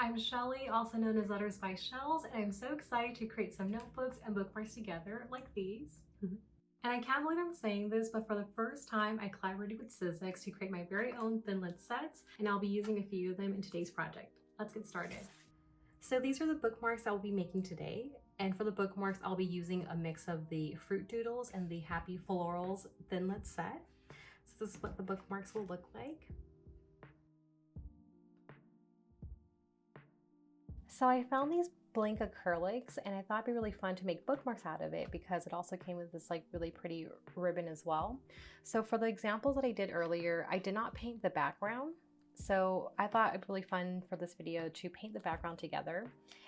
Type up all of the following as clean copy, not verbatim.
I'm Shelly, also known as Letters by Shells, and I'm so excited to create some notebooks and bookmarks together like these. And I can't believe I'm saying this, but for the first time, I collaborated with Sizzix to create my very own thin lid sets, and I'll be using a few of them in today's project. Let's get started. So these are the bookmarks I'll be making today, and for the bookmarks, I'll be using a mix of the Fruit Doodles and the Happy Florals thin lid set. So this is what the bookmarks will look like. So I found these blank acrylics and I thought it'd be really fun to make bookmarks out of it because it also came with this like really pretty ribbon as well. So for the examples that I did earlier, I did not paint the background. So I thought it'd be really fun for this video to paint the background together.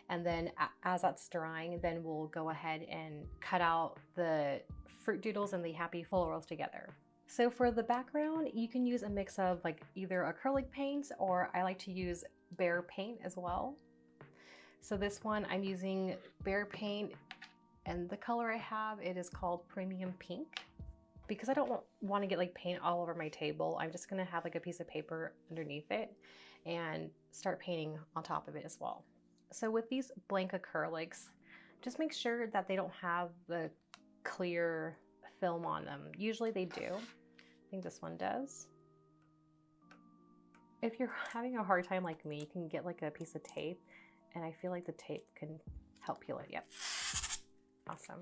And then as that's drying, then we'll go ahead and cut out the Fruit Doodles and the Happy Florals together. So for the background, you can use a mix of like either acrylic paints or I like to use Behr paint as well. So this one I'm using Behr paint and the color I have, it is called Premium Pink. Because I don't want to get like paint all over my table, I'm just going to have like a piece of paper underneath it and start painting on top of it as well. So with these blank acrylics, just make sure that they don't have the clear film on them. Usually they do. I think this one does. If you're having a hard time like me, you can get like a piece of tape. And I feel like the tape can help peel it. Yep. Awesome.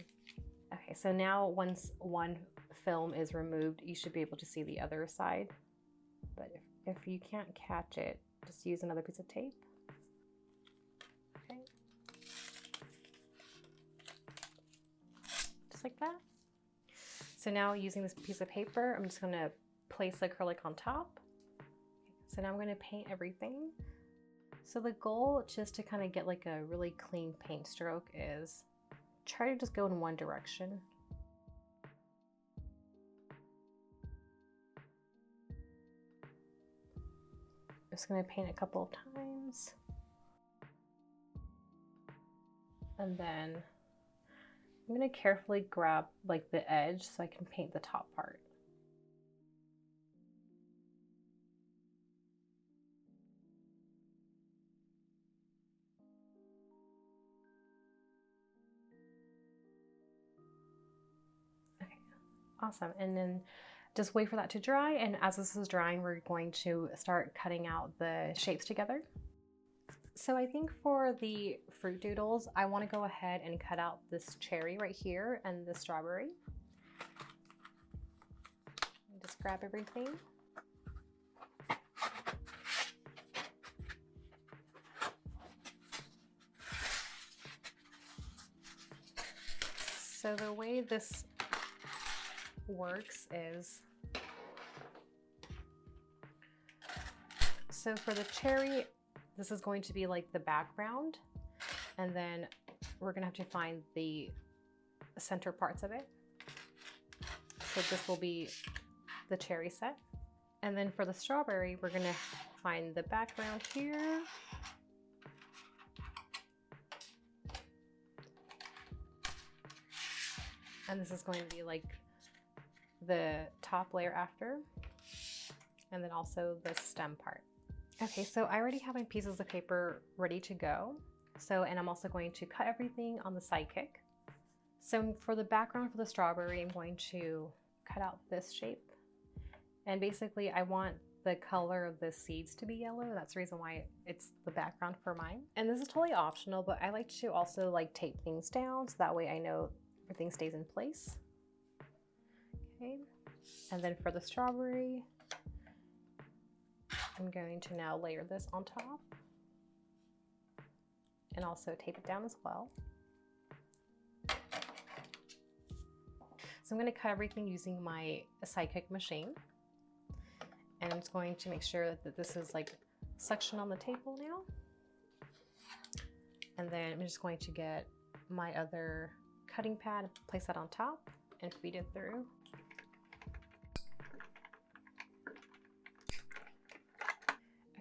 Okay, so now once one film is removed, you should be able to see the other side. But if you can't catch it, just use another piece of tape. Okay. Just like that. So now using this piece of paper, I'm just gonna place the acrylic on top. So now I'm gonna paint everything. So the goal, just to kind of get like a really clean paint stroke, is try to just go in one direction. I'm just going to paint a couple of times. And then I'm going to carefully grab like the edge so I can paint the top part. Awesome, and then just wait for that to dry, and as this is drying, we're going to start cutting out the shapes together. So I think for the Fruit Doodles, I want to go ahead and cut out this cherry right here and the strawberry. And just grab everything. So the way this works is, so for the cherry, this is going to be like the background, and then we're gonna have to find the center parts of it. So this will be the cherry set, and then for the strawberry, we're gonna find the background here. And this is going to be like the top layer after, and then also the stem part. Okay, so I already have my pieces of paper ready to go. So, and I'm also going to cut everything on the Sidekick. So for the background for the strawberry, I'm going to cut out this shape. And basically I want the color of the seeds to be yellow. That's the reason why it's the background for mine. And this is totally optional, but I like to also like tape things down so that way I know everything stays in place. Okay, and then for the strawberry, I'm going to now layer this on top and also tape it down as well. So I'm going to cut everything using my Sidekick machine, and I'm just going to make sure that this is like suction on the table now. And then I'm just going to get my other cutting pad, place that on top and feed it through.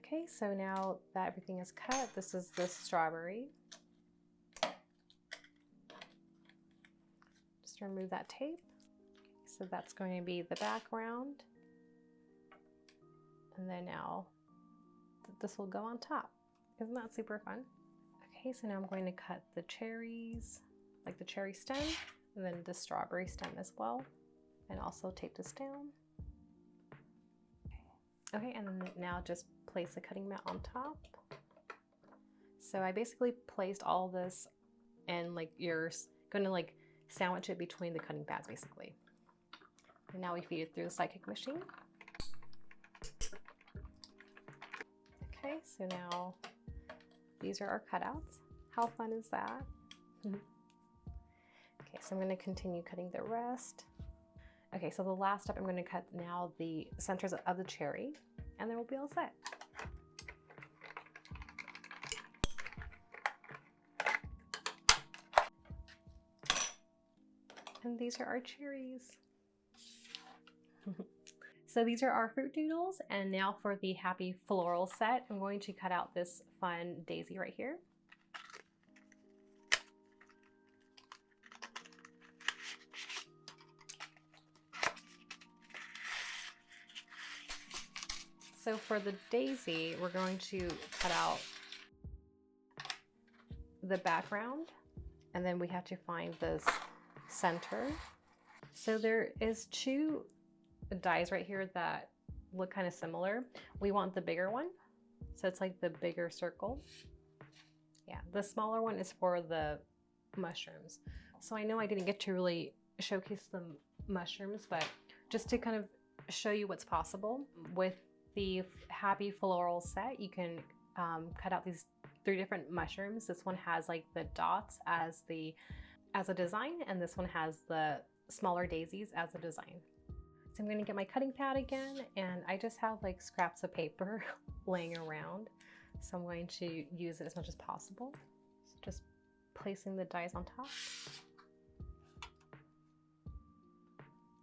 Okay, so now that everything is cut, this is the strawberry. Just remove that tape. So that's going to be the background. And then now this will go on top. Isn't that super fun? Okay, so now I'm going to cut the cherries, like the cherry stem, and then the strawberry stem as well, and also tape this down. Okay, and then now just place the cutting mat on top. So I basically placed all this, and like you're going to like sandwich it between the cutting pads basically. And now we feed it through the Sidekick machine. Okay, so now these are our cutouts. How fun is that? Okay, so I'm going to continue cutting the rest. Okay, so the last step, I'm going to cut now the centers of the cherry, and then we'll be all set. And these are our cherries. So these are our fruit doodles, and now for the happy floral set, I'm going to cut out this fun daisy right here. So for the daisy, we're going to cut out the background, and then we have to find this center. So there is two dies right here that look kind of similar. We want the bigger one, so it's like the bigger circle. Yeah, the smaller one is for the mushrooms. So I know I didn't get to really showcase the mushrooms, but just to kind of show you what's possible with the happy floral set, you can cut out these 3 different mushrooms. This one has like the dots as a design, and this one has the smaller daisies as a design. So I'm going to get my cutting pad again, and I just have like scraps of paper laying around, so I'm going to use it as much as possible. So just placing the dies on top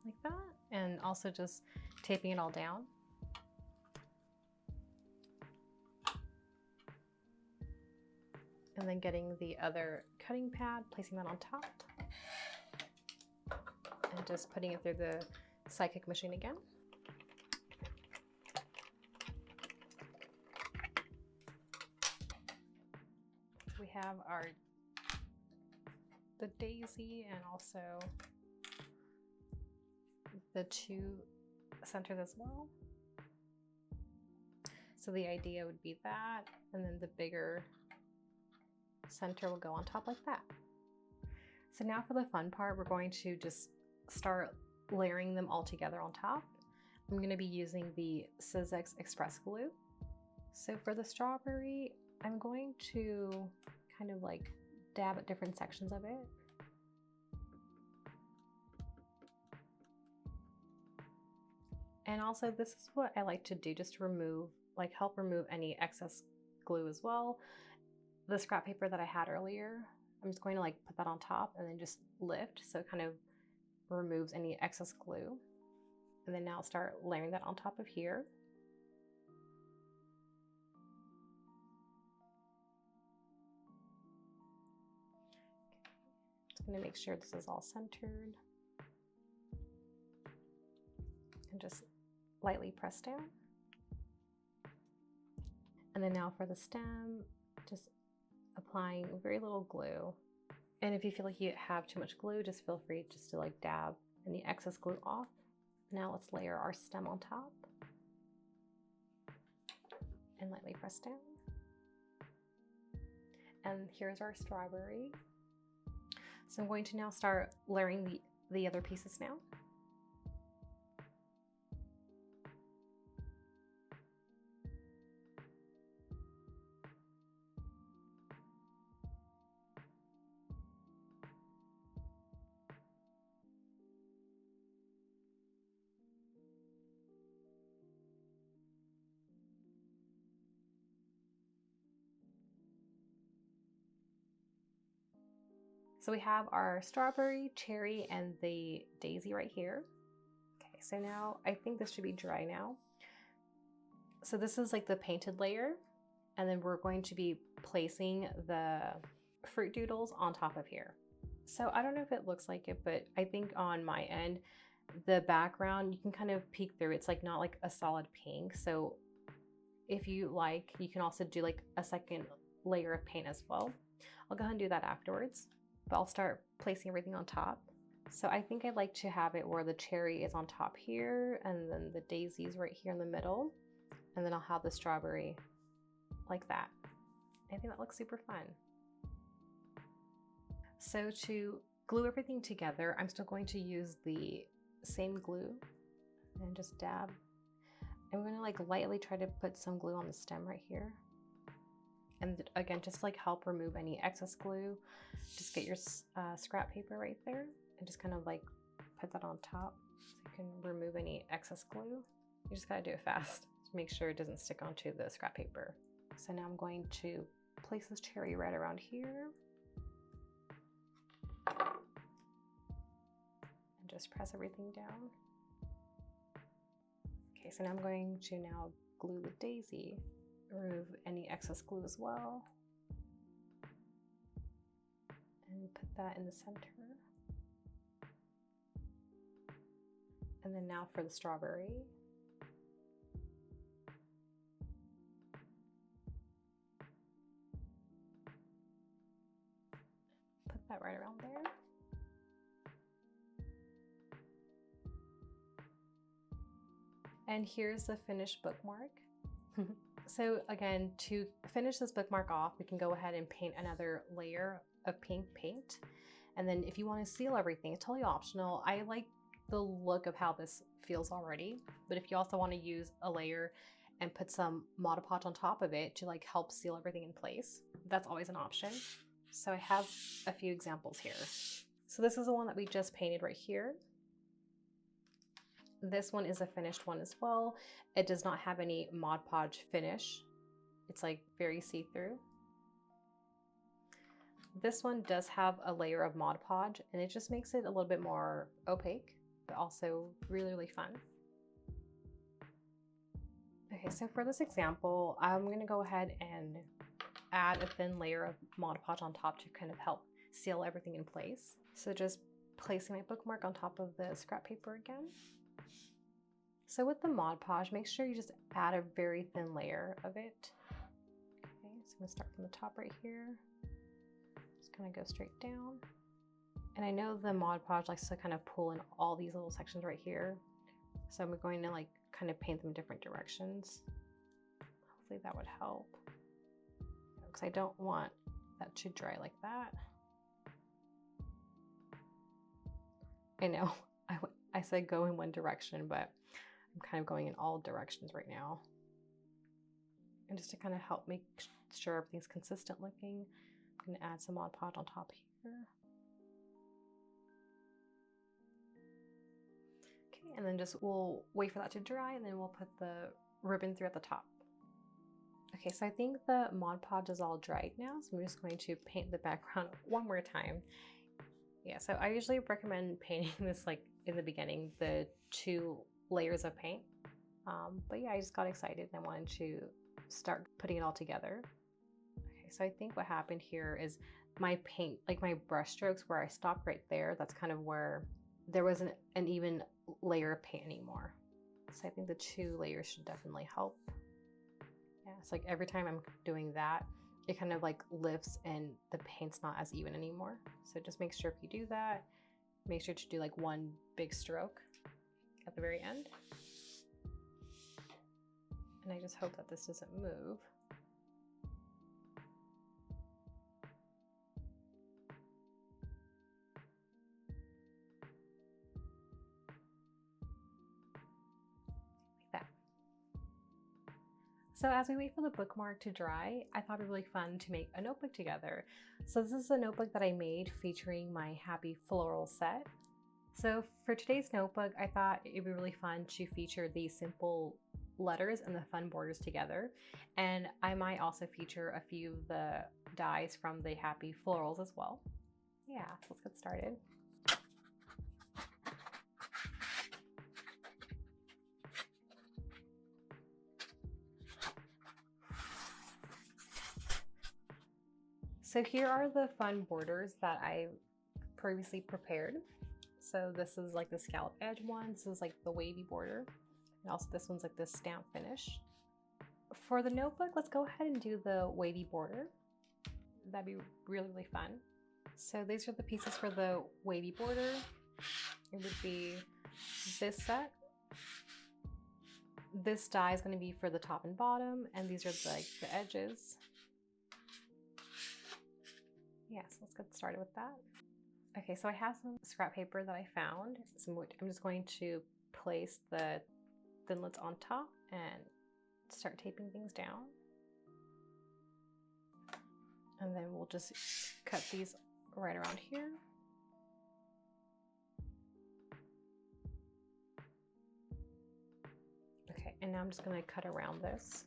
like that, and also just taping it all down. And then getting the other cutting pad, placing that on top, and just putting it through the Sidekick machine again. We have the daisy and also the 2 centers as well. So the idea would be that, and then the bigger center will go on top like that. So now for the fun part, we're going to just start layering them all together on top. I'm going to be using the Sizzix Express glue. So for the strawberry, I'm going to kind of like dab at different sections of it. And also this is what I like to do, just to help remove any excess glue as well. The scrap paper that I had earlier, I'm just going to like put that on top and then just lift, so it kind of removes any excess glue. And then now I'll start layering that on top of here. Just going to make sure this is all centered and just lightly press down. And then now for the stem, just applying very little glue. And if you feel like you have too much glue, just feel free just to like dab any excess glue off. Now let's layer our stem on top and lightly press down. And here's our strawberry. So I'm going to now start layering the other pieces now. So we have our strawberry, cherry, and the daisy right here. Okay, so now I think this should be dry now. So this is like the painted layer, and then we're going to be placing the fruit doodles on top of here. So I don't know if it looks like it, but I think on my end, the background, you can kind of peek through. It's like not like a solid pink. So if you like, you can also do like a second layer of paint as well. I'll go ahead and do that afterwards, but I'll start placing everything on top. So I think I'd like to have it where the cherry is on top here, and then the daisies right here in the middle, and then I'll have the strawberry like that. I think that looks super fun. So to glue everything together, I'm still going to use the same glue and just dab. I'm going to like lightly try to put some glue on the stem right here. And again, just like help remove any excess glue, just get your scrap paper right there and just kind of like put that on top so you can remove any excess glue. You just gotta do it fast to make sure it doesn't stick onto the scrap paper. So now I'm going to place this cherry right around here and just press everything down. Okay, so now I'm going to now glue the daisy, remove any excess glue as well, and put that in the center. And then now for the strawberry. Put that right around there. And here's the finished bookmark. So again, to finish this bookmark off, we can go ahead and paint another layer of pink paint. And then if you want to seal everything, it's totally optional. I like the look of how this feels already, but if you also want to use a layer and put some Mod Podge on top of it to like help seal everything in place, that's always an option. So I have a few examples here. So this is the one that we just painted right here. This one is a finished one as well. It does not have any Mod Podge finish. It's like very see-through. This one does have a layer of Mod Podge and it just makes it a little bit more opaque, but also really, really fun. Okay, so for this example, I'm gonna go ahead and add a thin layer of Mod Podge on top to kind of help seal everything in place. So just placing my bookmark on top of the scrap paper again. So with the Mod Podge, make sure you just add a very thin layer of it. Okay, so I'm gonna start from the top right here. Just kind of go straight down. And I know the Mod Podge likes to kind of pull in all these little sections right here. So I'm going to like kind of paint them different directions. Hopefully that would help. Because I don't want that to dry like that. I know, I said go in one direction, but I'm kind of going in all directions right now. And just to kind of help make sure everything's consistent looking, I'm going to add some Mod Podge on top here. Okay, and then just we'll wait for that to dry and then we'll put the ribbon through at the top. Okay, so I think the Mod Podge is all dried now, so I'm just going to paint the background one more time. Yeah, so I usually recommend painting this like in the beginning, the 2 layers of paint. But yeah, I just got excited and I wanted to start putting it all together. Okay, so I think what happened here is my paint, like my brush strokes where I stopped right there, that's kind of where there wasn't an even layer of paint anymore. So I think the 2 layers should definitely help. Yeah, it's like every time I'm doing that, it kind of like lifts and the paint's not as even anymore. So just make sure if you do that, make sure to do like one big stroke at the very end. And I just hope that this doesn't move. Like that. So as we wait for the bookmark to dry, I thought it'd be really fun to make a notebook together. So this is a notebook that I made featuring my Happy Floral set. So for today's notebook, I thought it'd be really fun to feature these simple letters and the fun borders together. And I might also feature a few of the dies from the Happy Florals as well. Yeah, so let's get started. So here are the fun borders that I previously prepared. So this is like the scallop edge one. This is like the wavy border. And also this one's like this stamp finish. For the notebook, let's go ahead and do the wavy border. That'd be really, really fun. So these are the pieces for the wavy border. It would be this set. This die is going to be for the top and bottom, and these are like the edges. Yeah, so let's get started with that. Okay, so I have some scrap paper that I found. I'm just going to place the thinlits on top and start taping things down. And then we'll just cut these right around here. Okay, and now I'm just going to cut around this.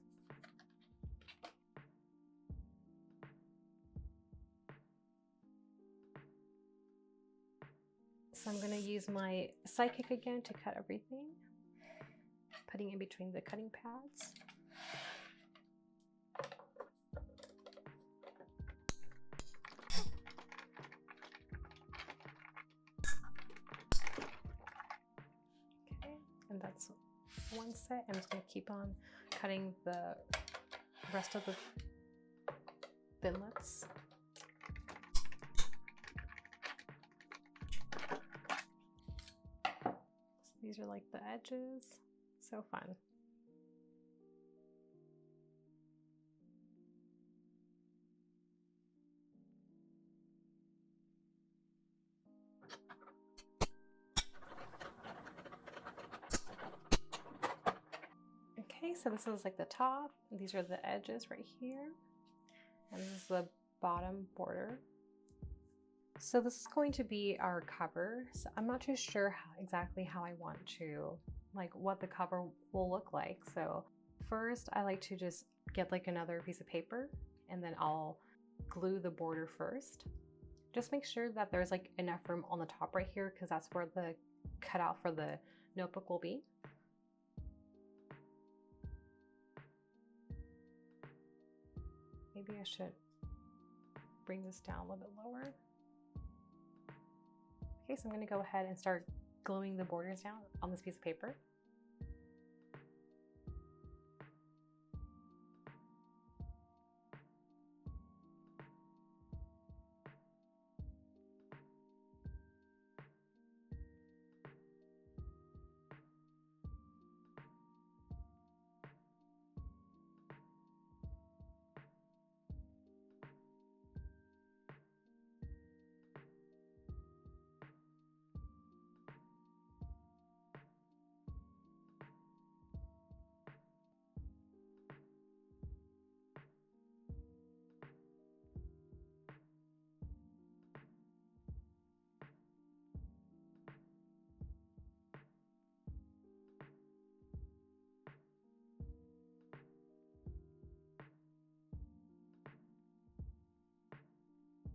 So I'm going to use my Sidekick again to cut everything, putting in between the cutting pads. Okay, and that's one set. I'm just going to keep on cutting the rest of the thinlits. These are like the edges. So fun. Okay, so this is like the top. These are the edges right here. And this is the bottom border. So this is going to be our cover. So I'm not too sure exactly how I want to, like what the cover will look like. So first I like to just get like another piece of paper and then I'll glue the border first. Just make sure that there's like enough room on the top right here because that's where the cutout for the notebook will be. Maybe I should bring this down a little bit lower. Okay, so I'm going to go ahead and start gluing the borders down on this piece of paper.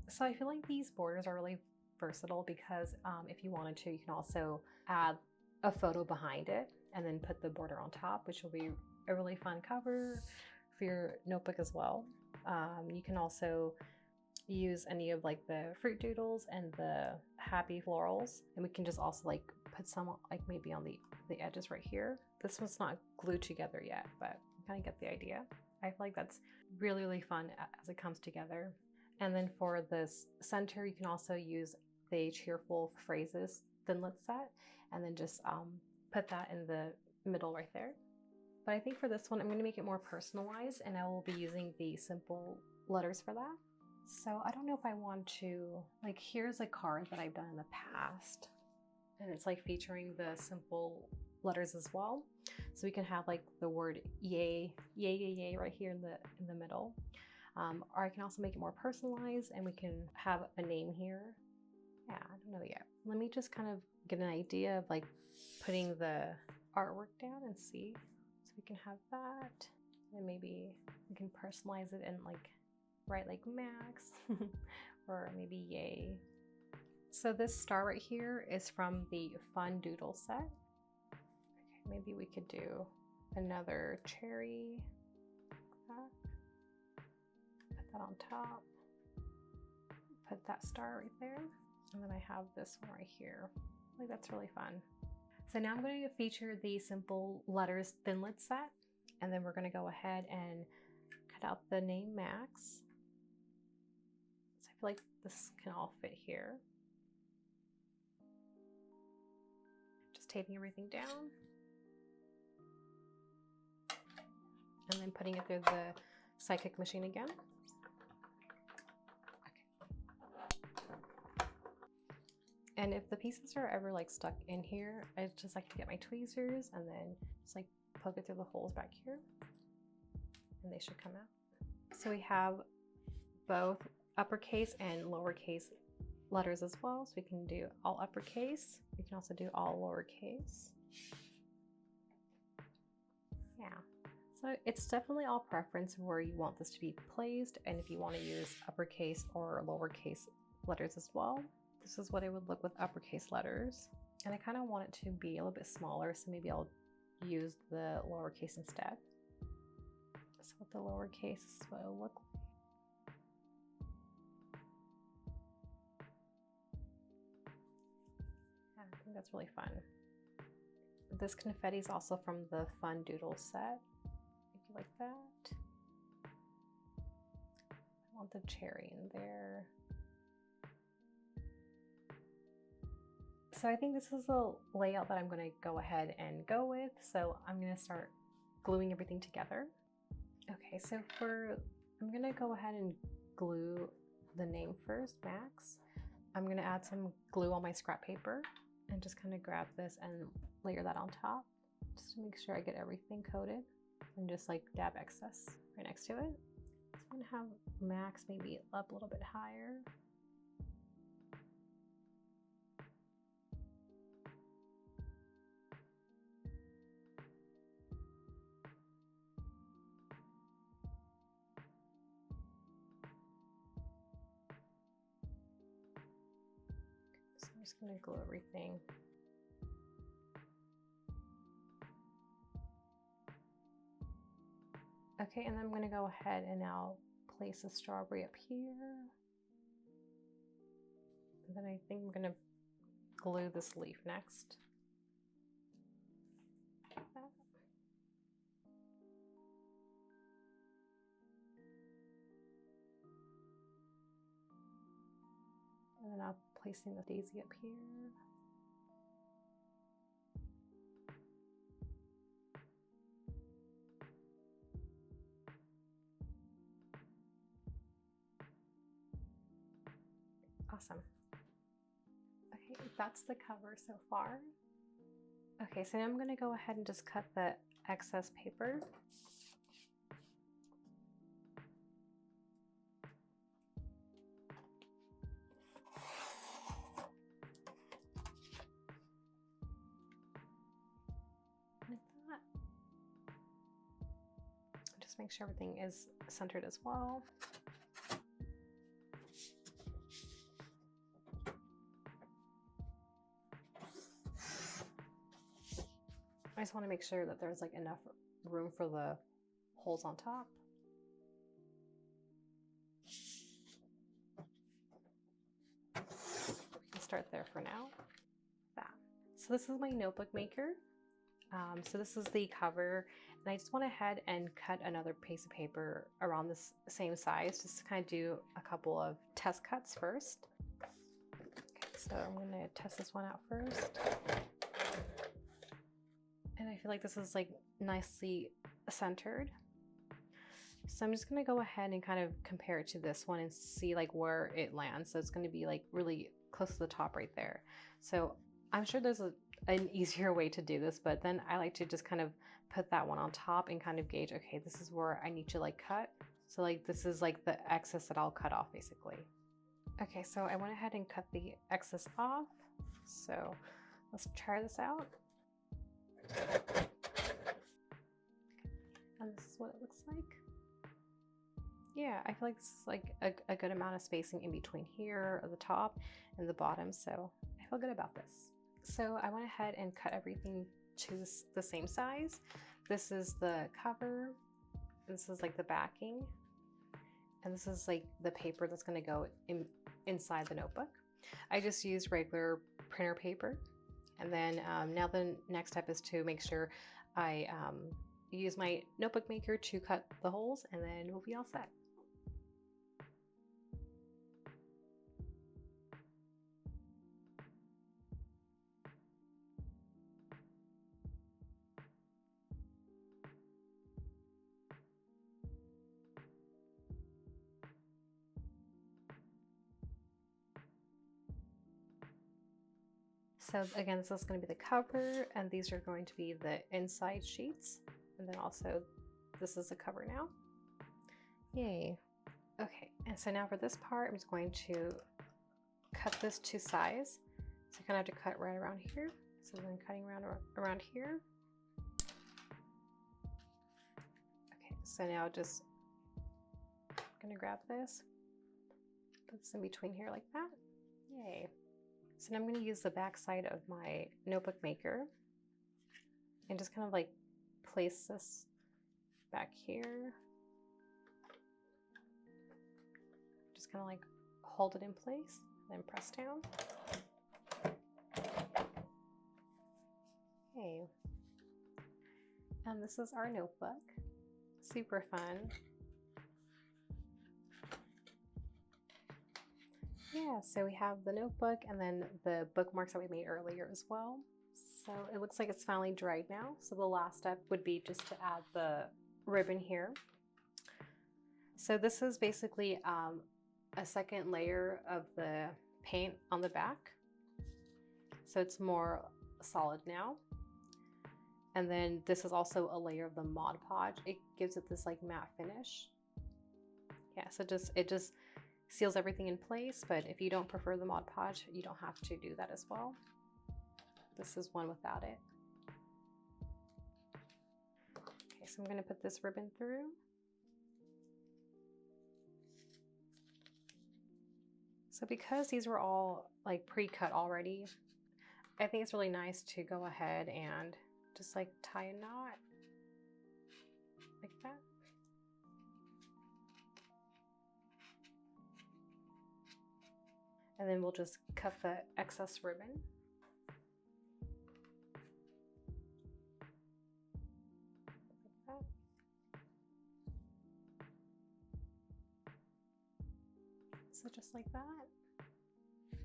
So I feel like these borders are really versatile because if you wanted to, you can also add a photo behind it and then put the border on top, which will be a really fun cover for your notebook as well. You can also use any of like the fruit doodles and the happy florals, and we can just also like put some like maybe on the edges right here. This one's not glued together yet, but you kind of get the idea. I feel like that's really, really fun as it comes together. And then for this center, you can also use the cheerful phrases thinlet set and then just put that in the middle right there. But I think for this one, I'm going to make it more personalized and I will be using the simple letters for that. So I don't know if I want to, like here's a card that I've done in the past and it's like featuring the simple letters as well. So we can have like the word yay, yay, yay, yay right here in the middle. Or I can also make it more personalized and we can have a name here. Yeah, I don't know yet. Let me just kind of get an idea of like putting the artwork down and see. So we can have that and maybe we can personalize it and like write like Max or maybe yay. So this star right here is from the Fun Doodle set. Okay, maybe we could do another cherry like that. Put that on top, put that star right there, and then I have this one right here. Like that's really fun. So now I'm going to feature the simple letters thinlet set, And then we're going to go ahead and cut out the name Max. So I feel like this can all fit here. Just taping everything down. And then putting it through the Sidekick machine again. Okay. And if the pieces are ever like stuck in here, I just like to get my tweezers and then just like poke it through the holes back here. And they should come out. So we have both uppercase and lowercase letters as well. So we can do all uppercase. We can also do all lowercase. Yeah. So it's definitely all preference where you want this to be placed, and if you want to use uppercase or lowercase letters as well. This is what it would look with uppercase letters. And I kind of want it to be a little bit smaller, so maybe I'll use the lowercase instead. So with the lowercase, this is what it'll look like. Yeah, I think that's really fun. This confetti is also from the Fun Doodles set. If you like that. I want the cherry in there. So I think this is a layout that I'm going to go ahead and go with. So I'm going to start gluing everything together. Okay, so I'm going to go ahead and glue the name first, Max. I'm going to add some glue on my scrap paper and just kind of grab this and layer that on top just to make sure I get everything coated and just like dab excess right next to it. So I'm going to have Max maybe up a little bit higher. So I'm just going to glue everything. Okay, and then I'm going to go ahead and now place a strawberry up here. And then I think I'm going to glue this leaf next. Like that. And then I'm placing the daisy up here. Awesome. Okay, that's the cover so far. Okay, so now I'm going to go ahead and just cut the excess paper. Like that. Just make sure everything is centered as well. I just want to make sure that there's like enough room for the holes on top. We can start there for now. That. So this is my notebook maker. So this is the cover, and I just went ahead and cut another piece of paper around this same size, just to kind of do a couple of test cuts first. Okay, so I'm going to test this one out first. And I feel like this is like nicely centered. So I'm just going to go ahead and kind of compare it to this one and see like where it lands. So it's going to be like really close to the top right there. So I'm sure there's an easier way to do this, but then I like to just kind of put that one on top and kind of gauge, okay, this is where I need to like cut. So like this is like the excess that I'll cut off basically. Okay, so I went ahead and cut the excess off. So let's try this out. And this is what it looks like. Yeah, I feel like this is like a good amount of spacing in between here at the top and the bottom, so I feel good about this. So I went ahead and cut everything to the same size. This is the cover, this is like the backing, and this is like the paper that's going to go inside the notebook. I just used regular printer paper. And then now the next step is to make sure I use my notebook maker to cut the holes, and then we'll be all set. So again, this is going to be the cover, and these are going to be the inside sheets. And then also, this is the cover now. Yay. Okay, and so now for this part, I'm just going to cut this to size. So I kind of have to cut right around here. So then cutting around here. Okay, so now just I'm gonna grab this, put this in between here like that. Yay. So now I'm going to use the back side of my notebook maker and just kind of like place this back here. Just kind of like hold it in place, then press down. Okay. And this is our notebook. Super fun. Yeah, so we have the notebook and then the bookmarks that we made earlier as well. So it looks like it's finally dried now. So the last step would be just to add the ribbon here. So this is basically a second layer of the paint on the back. So it's more solid now. And then this is also a layer of the Mod Podge. It gives it this like matte finish. Yeah, so it just seals everything in place, but if you don't prefer the Mod Podge, you don't have to do that as well. This is one without it. Okay, so I'm going to put this ribbon through. So because these were all like pre-cut already, I think it's really nice to go ahead and just like tie a knot like that. And then we'll just cut the excess ribbon. Like that. So just like that.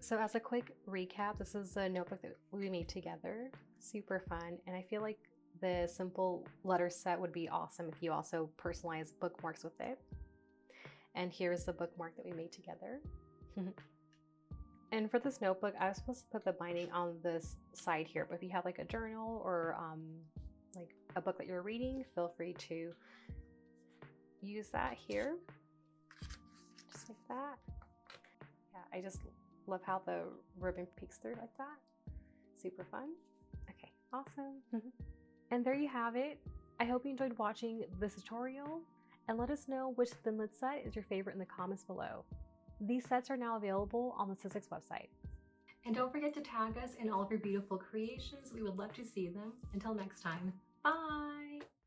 So as a quick recap, this is a notebook that we made together. Super fun. And I feel like the simple letter set would be awesome if you also personalize bookmarks with it. And here's the bookmark that we made together. And for this notebook, I was supposed to put the binding on this side here, but if you have like a journal or like a book that you're reading, feel free to use that here, just like that. Yeah, I just love how the ribbon peeks through like that. Super fun. Okay, awesome. And there you have it. I hope you enjoyed watching this tutorial, and let us know which thinlit set is your favorite in the comments below. These sets are now available on the Sizzix website. And don't forget to tag us in all of your beautiful creations. We would love to see them. Until next time, bye!